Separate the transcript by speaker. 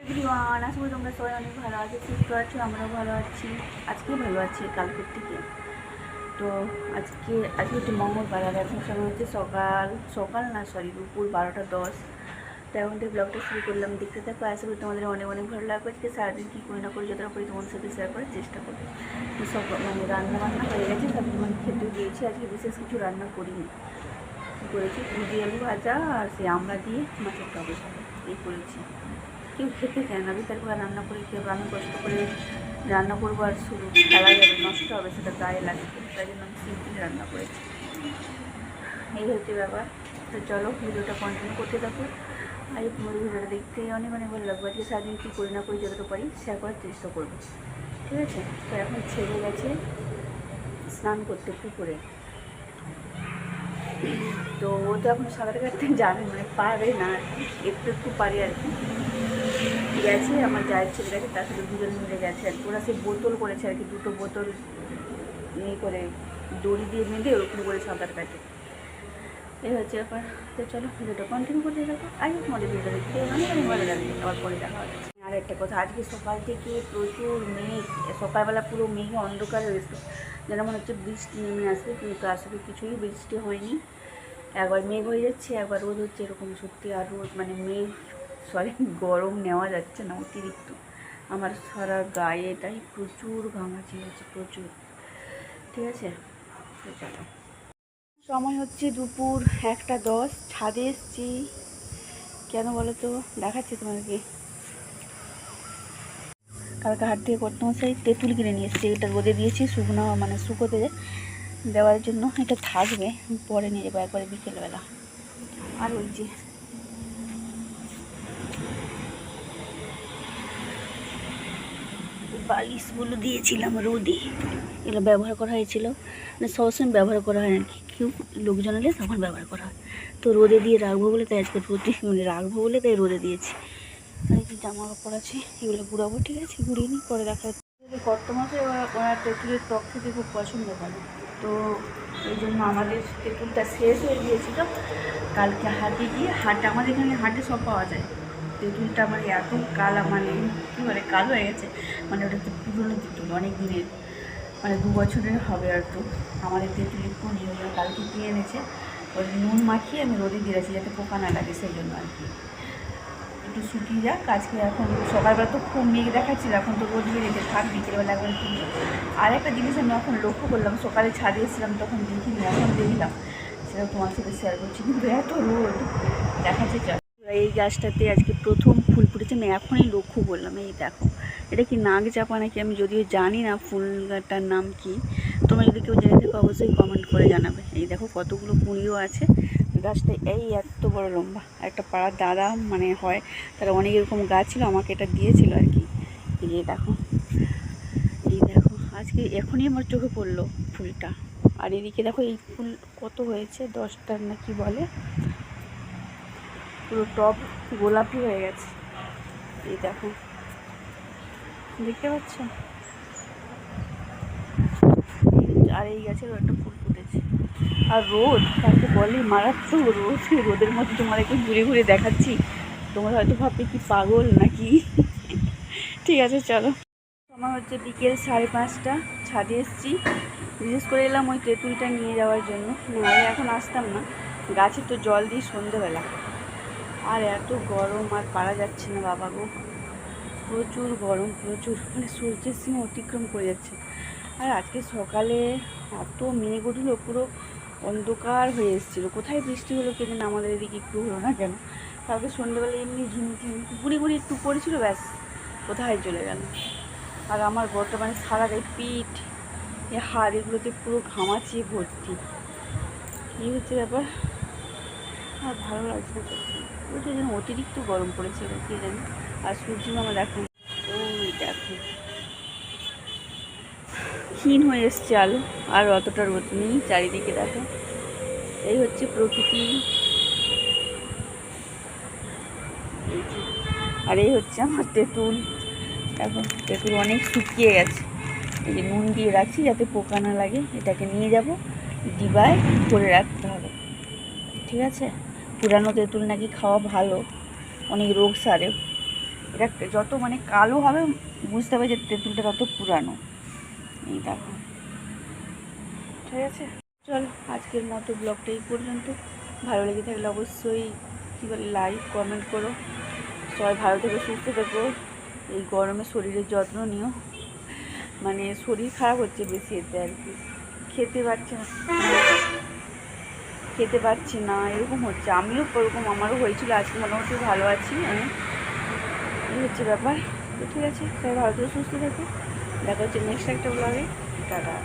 Speaker 1: Everyone, আশা করি তোমরা সবাই অনেক ভালো আছো, সুস্থ আছো। আমরাও ভালো আছি, আজকে ভালো আছি কালকের থেকে। তো আজকে হচ্ছে মঙ্গলবার, আর এখন সময় হচ্ছে সকাল না সরি দুপুর 12টা 10। তো এখন থেকে ব্লগটা শুরু করলাম, দেখতে থাকো। আশা করি তোমাদের অনেক অনেক ভালো লাগবে। আজকে সারাদিন কী করি না করি যতটা করি তোমাদের সাথে শেয়ার করার চেষ্টা করবো। তো সব মানে রান্না বান্না হয়ে গেছে, সব মানে খেতে দিয়েছি। আজকে বিশেষ কিছু রান্না করিনি, কী করেছি পুঁজি আলু ভাজা আর সে আমড়া দিয়ে মাছের টক এই করেছি। কেউ খেতে চায় না, বিকাল করে রান্না করে কেউ, আমি কষ্ট করে রান্না করবো আর শুধু ফেলা যাবে, নষ্ট হবে, সেটা গায়ে লাগবে। তাই জন্য আমি সিম্পলি রান্না করেছি, এই হচ্ছে ব্যাপার। তো চলো ভিডিওটা কন্টিনিউ করতে থাকো। আর এই পুরো ভিডিওটা দেখতে অনেক অনেক ভালো লাগবে। আজকে সারাদিন কী করি না করি যতটা পারি শেয়ার করার চেষ্টা করবো, ঠিক আছে? তো এখন ছেড়ে গেছে স্নান করতে পুকুরে। তো ও তো এখন সাঁতার কাটতে জানে, মানে পারে না আর কি, একটু একটু পারে আর কি। গেছে আমার জায়ের ছেলে গেছে, তার সাথে দুজন মিলে গেছে আর কি। ওরা সে বোতল করেছে আর কি, দুটো বোতল নিয়ে করে দড়ি দিয়ে বেঁধে ওরকম করে সাঁতার কাটে। এই হচ্ছে ব্যাপার। তো চলো ভিডিওটা কন্টিনিউ করতে থাকো। আজ তোমাদের ভিডিও দেখতে অনেক অনেক ভালো লাগবে, আবার পরে দেখা হচ্ছে। আর একটা কথা, আজকে সকাল থেকে প্রচুর মেঘ, সকালবেলা পুরো মেঘে অন্ধকার হয়েছে, যেন মনে হচ্ছে বৃষ্টি নেমে আসবে, কিন্তু আসলে কিছুই বৃষ্টি হয়নি। একবার মেঘ হয়ে যাচ্ছে, একবার রোদ হচ্ছে, এরকম সত্যি। আর রোদ মানে মেঘ সরি গরম নেওয়া যাচ্ছে না, অতিরিক্ত। আমার সারা গায়ে তাই প্রচুর ঘামাচি হচ্ছে, প্রচুর। ঠিক আছে, চলো। সময় হচ্ছে দুপুর 1টা 10, ছাদে এসছি। কেন বলো তো, দেখাচ্ছি তোমাকে। কালকে হাট থেকে করতে মশাই তেঁতুল কিনে নিয়ে এসেছি। এটা রোদে দিয়েছি শুকনো, মানে শুকোতে দেওয়ার জন্য। এটা থাকবে, পরে নিয়ে যাবো একবারে বিকেলবেলা। আর ওই যে বালিশগুলো দিয়েছিলাম রোদে, এগুলো ব্যবহার করা হয়েছিল, মানে সবসময় ব্যবহার করা হয় আর কি, কেউ লোকজন এলে তখন ব্যবহার করা হয়। তো রোদে দিয়ে রাখবো বলে তাই আজকে রোদে মানে রাখবো বলে তাই রোদে দিয়েছি। আর যে জামা কাপড় আছে এগুলো গুঁড়াবো, ঠিক আছে? গুঁড়িয়ে নিই, পরে দেখা হচ্ছে। কত মাসে ওরা তেঁতুলের টক খেতে খুব পছন্দ করে, তো এই জন্য আমাদের তেঁতুলটা শেষ হয়ে গিয়েছিল। কালকে হাটে গিয়ে, আমাদের এখানে হাটে সব পাওয়া যায়। তেঁতুলটা মানে এত কালা, মানে কী বলে কালো হয়ে গেছে, মানে ওটা তো পুরনো তেঁতুল, অনেক দিনের, মানে 2 বছরের হবে আর। তো আমাদের তেঁতুল একটু নিয়ে কালকে কিনে এনেছে। ওই নুন মাখিয়ে আমি রোদে দিয়ে রাখছি যাতে পোকা না লাগে, সেই জন্য আর কি। একটু শুকিয়ে যাক আজকে। এখন সকালবেলা তো খুব মেঘ দেখাচ্ছিল, এখন তো রোদ বেরিয়েছে, থাক বিকেলবেলা একবার কিনবো। আর একটা জিনিস আমি এখন লক্ষ্য করলাম, সকালে ছাদে এসেছিলাম তখন দেখিনি, এখন দেখলাম, সেটা তোমার সাথে শেয়ার করছি। কিন্তু এত রোদ দেখাচ্ছে। চল, এই গাছটাতে আজকে প্রথম ফুল ফুটেছে, আমি এখনই লক্ষ্য করলাম। এই দেখো, এটা কি নাগ চাপা নাকি, আমি যদিও জানি না ফুলটার নাম কি। তোমরা যদি কেউ জেনে থাকো অবশ্যই কমেন্ট করে জানাবে। এই দেখো কতগুলো কুঁড়িও আছে গাছটা, এই এত বড় লম্বা। একটা পাড়ার দাদা মানে হয়, তারা অনেক এরকম গাছ ছিল, আমাকে এটা দিয়েছিল আর কি। এই দেখো, এই দেখো আজকে এখনই আমার চোখে পড়লো ফুলটা। আর এদিকে দেখো এই ফুল কত হয়েছে, 10টার না কি বলে, পুরো টব গোলাপি হয়ে গেছে। এই দেখো, দেখতে পাচ্ছ? আর এই গাছেরও একটা ফুল ফুটেছে। আর রোদ কাকে বলে, মারাত্মক রোদ। রোদের মধ্যে তোমাদেরকে ঘুরে ঘুরে দেখাচ্ছি, তোমরা হয়তো ভাববে কি পাগল নাকি। ঠিক আছে চলো। সময় হচ্ছে বিকেল 5:30, ছাদে এসেছি। বিশেষ করে এলাম ওই তেঁতুলটা নিয়ে যাওয়ার জন্য, নাহলে এখন আসতাম না। গাছে তো জল দিই সন্ধ্যেবেলা, আর এত গরম আর পারা যাচ্ছে না বাবা গো, প্রচুর গরম, প্রচুর, মানে সূর্যের সীমা অতিক্রম করে যাচ্ছে। আর আজকে সকালে এত মেঘ উঠলো, পুরো অন্ধকার হয়ে এসেছিলো। কোথায় বৃষ্টি হলো কে জানে, আমাদের এদিকে একটু হলো না কেন। কালকে সন্ধ্যেবেলা এমনি ঝিমঝিম গুড়ি গুড়ি একটু পড়েছিল, ব্যাস কোথায় চলে গেল। আর আমার বর্তমানে সারা গায়ে পিঠ, এই হাড়, এগুলোতে পুরো ঘামাচিয়ে ভর্তি। কী হচ্ছে ব্যাপার, আর ভালো লাগছে না, ওইটা যেন অতিরিক্ত গরম পড়েছে কে জানি। আর সূর্য মামা দেখো, ওই দেখো ক্ষীণ হয়ে এসছে আলো, আর অতটা রোদ নেই চারিদিকে। দেখো এই হচ্ছে প্রকৃতি, আর এই হচ্ছে আমার তেঁতুল। দেখো তেঁতুল অনেক শুকিয়ে গেছে, এই যে নুন দিয়ে রাখছি যাতে পোকা না লাগে। এটাকে নিয়ে যাব ডিবায় ভরে রাখতে হবে, ঠিক আছে? পুরানো তেঁতুল নাকি খাওয়া ভালো, অনেক রোগ সারে। এটা যত মানে কালো হবে বুঝতে হবে যে তেঁতুলটা তত পুরানো। এই দেখো, ঠিক আছে। চল আজকের মতো ব্লগটা এই পর্যন্ত। ভালো লেগে থাকলে অবশ্যই কী বলে লাইক কমেন্ট করো। সবাই ভালো থেকো, সুস্থ থেকো। এই গরমে শরীরের যত্ন নিও। মানে শরীর খারাপ হচ্ছে বেশি এতে আর কি, খেতে পারছি না এরকম হচ্ছে। আমিও ওরকম আমারও হয়েছিল, আজকে মোটামুটি ভালো আছি আমি। এই হচ্ছে ব্যাপার। তো ঠিক আছে, সবাই ভালো থেকো, সুস্থ থেকো। দেখা হচ্ছে নেক্সট একটা ব্লগে। টাটা।